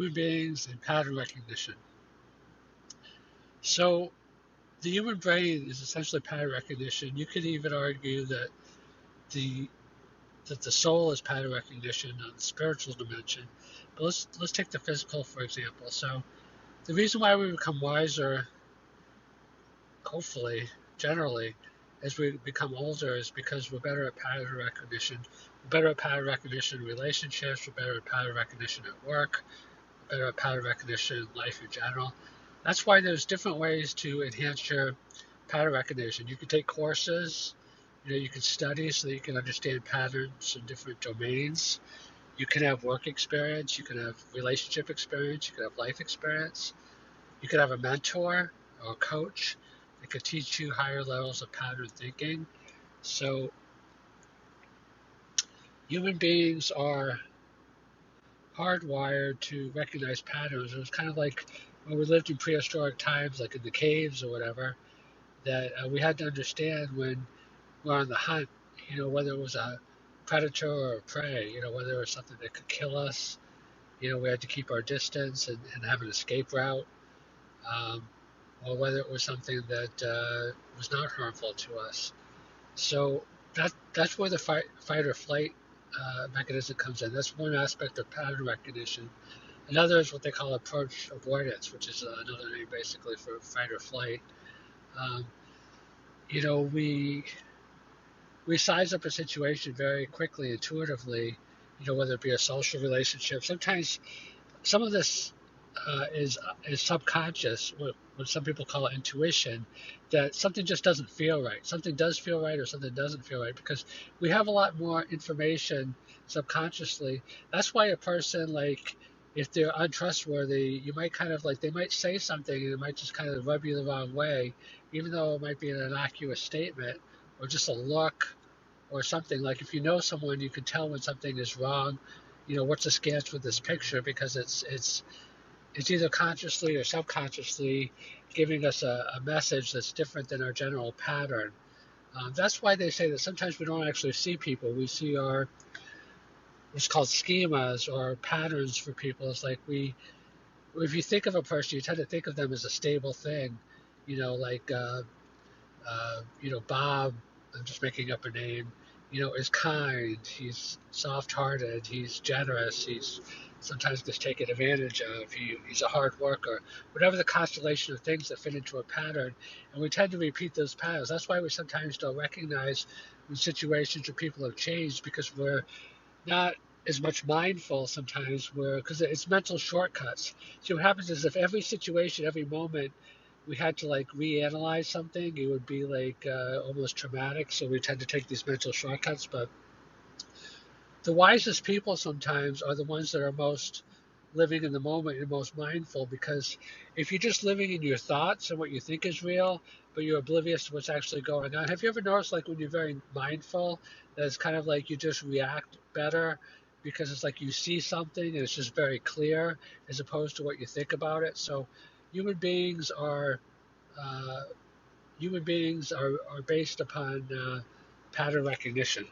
human beings and pattern recognition. So the human brain is essentially pattern recognition. You could even argue that the the soul is pattern recognition on the spiritual dimension. But let's take the physical for example. So the reason why we become wiser, hopefully, generally, as we become older is because we're better at pattern recognition. We're better at pattern recognition in relationships. We're better at pattern recognition at work. We're better at pattern recognition in life in general. That's why there's different ways to enhance your pattern recognition. You can take courses. You can study so that you can understand patterns in different domains. You can have work experience. You can have relationship experience. You can have life experience. You could have a mentor or a coach that could teach you higher levels of pattern thinking. So human beings are hardwired to recognize patterns. It was kind of like when we lived in prehistoric times, like in the caves or whatever, that we had to understand when we're on the hunt, whether it was a predator or a prey, whether it was something that could kill us, we had to keep our distance and have an escape route. Um, or whether it was something that was not harmful to us. So that's where the fight or flight mechanism comes in. That's one aspect of pattern recognition. Another is what they call approach avoidance, which is another name basically for fight or flight. Um, we size up a situation very quickly, intuitively. Whether it be a social relationship. Sometimes some of this is subconscious, what some people call intuition, that something just doesn't feel right. Something does feel right or something doesn't feel right because we have a lot more information subconsciously. That's why a person, like, if they're untrustworthy, you might kind of like, they might say something and it might just kind of rub you the wrong way, even though it might be an innocuous statement or just a look or something. Like if you know someone, you can tell when something is wrong. What's askance with this picture, because it's either consciously or subconsciously giving us a message that's different than our general pattern. That's why they say that sometimes we don't actually see people. We see our what's called schemas or patterns for people. It's like if you think of a person, you tend to think of them as a stable thing. Like Bob. I'm just making up a name. Is kind. He's soft-hearted. He's generous. He's sometimes gets taken advantage of. He's a hard worker. Whatever the constellation of things that fit into a pattern, and we tend to repeat those patterns. That's why we sometimes don't recognize when situations or people have changed, because we're not as much mindful sometimes, because it's mental shortcuts. So what happens is if every situation, every moment we had to like reanalyze something, it would be like almost traumatic. So we tend to take these mental shortcuts. But the wisest people sometimes are the ones that are most living in the moment and most mindful, because if you're just living in your thoughts and what you think is real, but you're oblivious to what's actually going on. Have you ever noticed, like, when you're very mindful, that it's kind of like you just react better because it's like you see something and it's just very clear as opposed to what you think about it? So human beings are uh, human beings are based upon pattern recognition.